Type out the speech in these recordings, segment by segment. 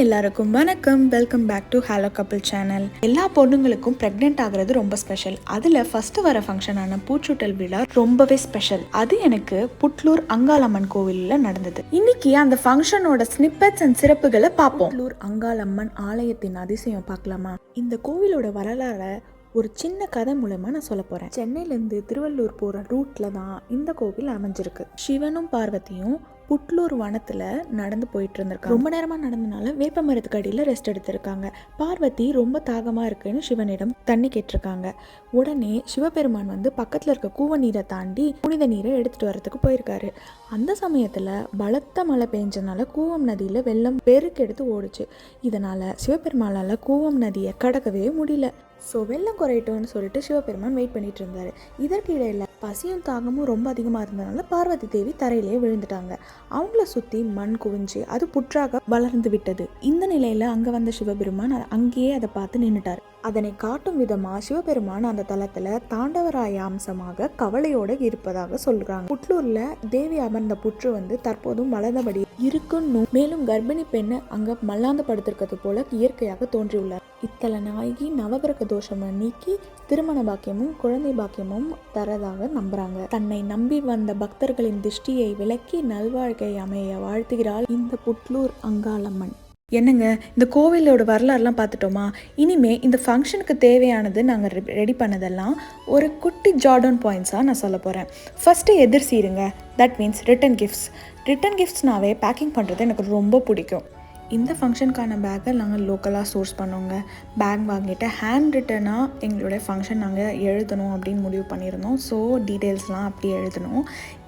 எல்லாருக்கும் வணக்கம். Welcome back to hello couple channel. எல்லா பொண்ணுங்களுக்கும் பிரெக்னென்ட் ஆகிறது ரொம்ப ஸ்பெஷல். அதில் ஃபர்ஸ்ட் வர ஃபங்க்ஷனான பூச்சூட்டல் விழா ரொம்பவே ஸ்பெஷல். அது எனக்கு புட்லூர் அங்காளம்மன் கோவிலில் நடந்தது. இன்னைக்கு அந்த ஃபங்க்ஷனோட ஸ்னிப்பெட்ஸ் அண்ட் சிறப்புகளை பார்ப்போம். புட்லூர் அங்காளம்மன் ஆலயத்தின் அதிசயம் பார்க்கலாமா? இந்த கோவிலோட வரலாறை ஒரு சின்ன கதை மூலமா நான் சொல்ல போறேன். சென்னையிலேருந்து திருவள்ளூர் போற ரூட்ல தான் இந்த கோவில் அமைஞ்சிருக்கு. சிவனும் பார்வதியும் புட்லூர் வனத்துல நடந்து போயிட்டு இருந்திருக்காங்க. ரொம்ப நேரமா நடந்தனால வேப்ப மரத்துக்கு அடியில ரெஸ்ட் எடுத்திருக்காங்க. பார்வதி ரொம்ப தாகமா இருக்குன்னு சிவனிடம் தண்ணி கேட்டிருக்காங்க. உடனே சிவபெருமான் வந்து பக்கத்துல இருக்க கூவ நீரை தாண்டி புனித நீரை எடுத்துட்டு வரதுக்கு போயிருக்காரு. அந்த சமயத்துல பலத்த மழை பெஞ்சனால கூவம் நதியில வெள்ளம் பெருக்கெடுத்து ஓடுச்சு. இதனால சிவபெருமானால கூவம் நதியை கடக்கவே முடியல. ஸோ வெள்ளம் குறையட்டும்னு சொல்லிட்டு சிவபெருமான் வெயிட் பண்ணிட்டு இருந்தாரு. இதற்கு இடையில பசியும் தாகமும் ரொம்ப அதிகமாக இருந்ததுனால பார்வதி தேவி தரையிலேயே விழுந்துட்டாங்க. அவங்கள சுற்றி மண் குவிஞ்சு அது புற்றாக வளர்ந்து விட்டது. இந்த நிலையில் அங்கே வந்த சிவபெருமான் அங்கேயே அதை பார்த்து நின்றுட்டார். அதனை காட்டும் விதமாக சிவபெருமான் அந்த தலத்தில் தாண்டவராய அம்சமாக கவலையோடு இருப்பதாக சொல்கிறாங்க. புட்லூரில் தேவி அமர்ந்த புற்று வந்து தற்போதும் வளர்ந்தபடி இருக்குன்னு, மேலும் கர்ப்பிணி பெண்ணு அங்கே மல்லாந்து படுத்திருக்கிறது போல இயற்கையாக தோன்றியுள்ளார். இத்தல நாயகி நவகிரக தோஷமை நீக்கி திருமண பாக்கியமும் குழந்தை பாக்கியமும் தரதாக நம்புறாங்க. தன்னை நம்பி வந்த பக்தர்களின் திருஷ்டியை விலக்கி நல்வாழ்க்கை அமைய வாழ்த்துகிறாள் இந்த புட்லூர் அங்காளம்மன். என்னங்க, இந்த கோவிலோட வரலாறுலாம் பார்த்துட்டோமா? இனிமே இந்த ஃபங்க்ஷனுக்கு தேவையானது நாங்கள் ரெடி பண்ணதெல்லாம் ஒரு குட்டி ஜார்டன் பாயிண்ட்ஸாக நான் சொல்ல போகிறேன். ஃபஸ்ட்டு எதிர்சீருங்க. That means return gifts. Return கிஃப்ட்ஸ்னாவே பேக்கிங் பண்ணுறது எனக்கு ரொம்ப பிடிக்கும். இந்த ஃபங்க்ஷனுக்கான பேக்கை நாங்கள் லோக்கலாக சோர்ஸ் பண்ணோங்க. பேக் வாங்கிட்டு ஹேண்ட் ரிட்டனாக எங்களுடைய ஃபங்க்ஷன் நாங்கள் எழுதணும் அப்படின்னு முடிவு பண்ணியிருந்தோம். ஸோ டீட்டெயில்ஸ்லாம் அப்படி எழுதணும்.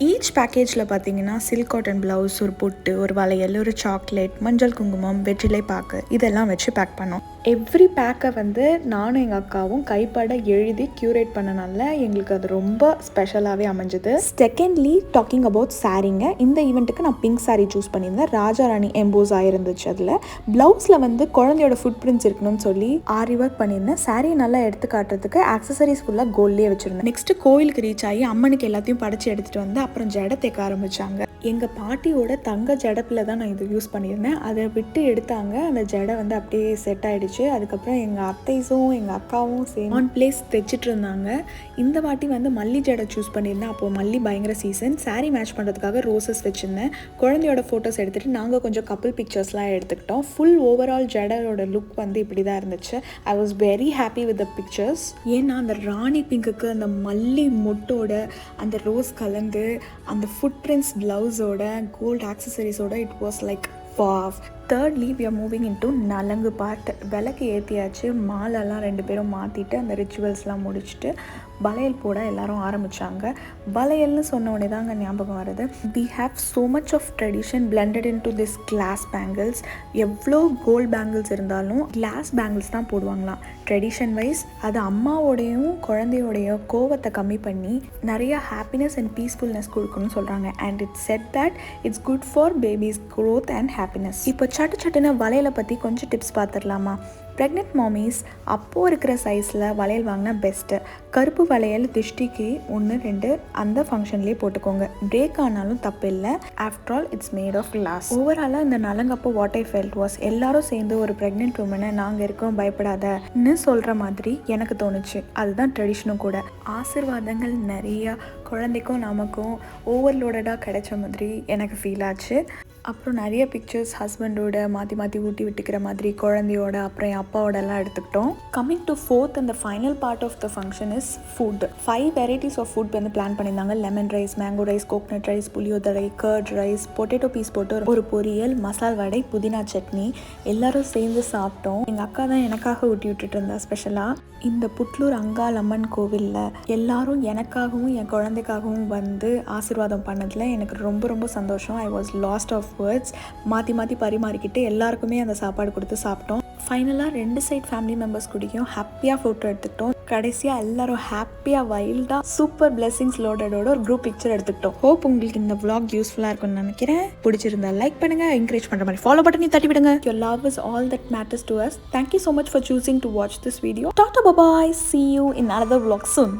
ஈச் பேக்கேஜில் பார்த்தீங்கன்னா சில்க் காட்டன் ப்ளவுஸ், ஒரு பொட்டு, ஒரு வளையல், ஒரு சாக்லேட், மஞ்சள் குங்குமம், வெற்றிலை பாக்கு இதெல்லாம் வச்சு பேக் பண்ணோம். எவ்ரி பேக்கை வந்து நானும் எங்கள் அக்காவும் கைப்பட எழுதி க்யூரேட் பண்ணனால எங்களுக்கு அது ரொம்ப ஸ்பெஷலாகவே அமைஞ்சது. செகண்ட்லி, டாக்கிங் அபவுட் சாரீங்க. இந்த ஈவெண்ட்டுக்கு நான் பிங்க் சாரீ சூஸ் பண்ணியிருந்தேன். ராஜாராணி எம்போஸ் ஆயிருந்துச்சு. அதில் ப்ளவுஸில் வந்து குழந்தையோட ஃபுட் பிரிண்ட்ஸ் இருக்கணும்னு சொல்லி ஆரி ஒர்க் பண்ணியிருந்தேன். சாரீ நல்லா எடுத்து காட்டுறதுக்கு ஆக்சசரிஸ் ஃபுல்லாக கோல்ட்லேயே வச்சுருந்தேன். நெக்ஸ்ட்டு கோயிலுக்கு ரீச் ஆகி அம்மனுக்கு எல்லாத்தையும் படைச்சி எடுத்துகிட்டு வந்து அப்புறம் ஜடை தைக்க ஆரம்பித்தாங்க. எங்கள் பாட்டியோட தங்க ஜடப்பில் தான் நான் இது யூஸ் பண்ணியிருந்தேன். அதை விட்டு எடுத்தாங்க. அந்த ஜடை வந்து அப்படியே செட் ஆகிடுச்சு. அதுக்கப்புறம் எங்கள் அத்தைஸும் எங்கள் அக்காவும் சேம் ஆன் பிளேஸ் தைச்சிட்டு இருந்தாங்க. இந்த வாட்டி வந்து மல்லி ஜடை சூஸ் பண்ணியிருந்தேன். அப்போது மல்லி பயங்கர சீசன். சாரீ மேட்ச் பண்ணுறதுக்காக ரோசஸ் வச்சுருந்தேன். குழந்தையோட ஃபோட்டோஸ் எடுத்துகிட்டு நாங்கள் கொஞ்சம் கப்பிள் பிக்சர்ஸ்லாம் எடுத்துக்கிட்டோம். ஃபுல் ஓவரால் ஜடோட லுக் வந்து இப்படி தான் இருந்துச்சு. I was very happy with the pictures. ஏன்னா அந்த ராணி பிங்குக்கு அந்த மல்லி மொட்டோட அந்த ரோஸ் கலந்து அந்த ஃபுட் பிரிண்ட்ஸ் ப்ளவுஸோட கோல்டு ஆக்சசரிஸோட it was like wow. Thirdly, we are moving into Nalangu part. விளக்கு ஏற்றியாச்சு. மாலெல்லாம் 2 பேரும் மாற்றிட்டு அந்த ரிச்சுவல்ஸ்லாம் முடிச்சுட்டு வளையல் போட எல்லாரும் ஆரம்பித்தாங்க. வளையல்னு சொன்ன உடனே தாங்க ஞாபகம் வருது. we have so much of tradition blended into this glass bangles. எவ்வளோ கோல்ட் பேங்கிள்ஸ் இருந்தாலும் கிளாஸ் பேங்கிள்ஸ் தான் போடுவாங்களாம். ட்ரெடிஷன் வைஸ் அது அம்மாவோடையும் குழந்தையோடைய கோவத்தை கம்மி பண்ணி நிறைய ஹாப்பினஸ் அண்ட் பீஸ்ஃபுல்னஸ் கொடுக்கணும்னு சொல்கிறாங்க. And it's set that it's good for babies growth and happiness. இப்போ சட்டுன்னு வளையலை பற்றி கொஞ்சம் டிப்ஸ் பார்த்துடலாமா? ப்ரெக்னென்ட் மாமிஸ் அப்போது இருக்கிற சைஸில் வளையல் வாங்கினா பெஸ்ட்டு. கருப்பு வளையல் திருஷ்டிக்கு 1, 2 அந்த ஃபங்க்ஷன்லேயே போட்டுக்கோங்க. பிரேக் ஆனாலும் தப்பு இல்லை. After all it's made of glass. ஓவராலாக இந்த நலங்கப்போ வாட் ஐ ஃபெல்ட் வாஸ் எல்லாரும் சேர்ந்து ஒரு ப்ரெக்னென்ட் உமனை நாங்கள் இருக்கோம் பயப்படாதன்னு சொல்கிற மாதிரி எனக்கு தோணுச்சு. அதுதான் ட்ரெடிஷனும் கூட. ஆசீர்வாதங்கள் நிறையா குழந்தைக்கும் நமக்கும் ஓவர்லோடடாக கிடைச்ச மாதிரி எனக்கு ஃபீல் ஆச்சு. அப்புறம் நிறைய பிக்சர்ஸ் ஹஸ்பண்டோட மாற்றி ஊட்டி விட்டுக்கிற மாதிரி குழந்தையோட அப்புறம் என் அப்பாவோடலாம் எடுத்துக்கிட்டோம். Coming to fourth and the final part of the function is food. 5 varieties of food வந்து பிளான் பண்ணியிருந்தாங்க. Lemon rice, mango rice, coconut rice, puliyodarai, curd rice, potato peas போட்டு ஒரு பொரியல், மசால் வடை, புதினா சட்னி எல்லாரும் சேர்ந்து சாப்பிட்டோம். எங்கள் அக்கா தான் எனக்காக ஊட்டி விட்டுட்டு இருந்தா ஸ்பெஷலாக. இந்த புட்லூர் அங்காளம்மன் கோவிலில் எல்லாரும் எனக்காகவும் என் குழந்தைக்காகவும் வந்து ஆசீர்வாதம் பண்ணதில் எனக்கு ரொம்ப சந்தோஷம். I was lost of words. மாற்றி பரிமாறிக்கிட்டு எல்லாருக்குமே அந்த சாப்பாடு கொடுத்து சாப்பிட்டோம். ஃபைனலாக 2 சைட் ஃபேமிலி மெம்பர்ஸ் கூடயும் ஹாப்பியாக ஃபோட்டோ எடுத்துக்கிட்டோம். கடைசியாக எல்லாரும் ஹாப்பியாக வைல்டாக சூப்பர் பிளெஸிங்ஸ் லோடடோட ஒரு குரூப் பிக்சர் எடுத்துக்கிட்டோம். ஹோப் உங்களுக்கு இந்த vlog யூஸ்ஃபுல்லாக இருக்கும்னு நினைக்கிறேன். பிடிச்சிருந்தா லைக் பண்ணுங்கள். என்கரேஜ் பண்ணுற மாதிரி ஃபாலோ பட்டனை தட்டி விடுங்க. Your love is all that matters to us. Thank you so much for choosing to watch this video. Tata, bye bye. See you in another vlog soon.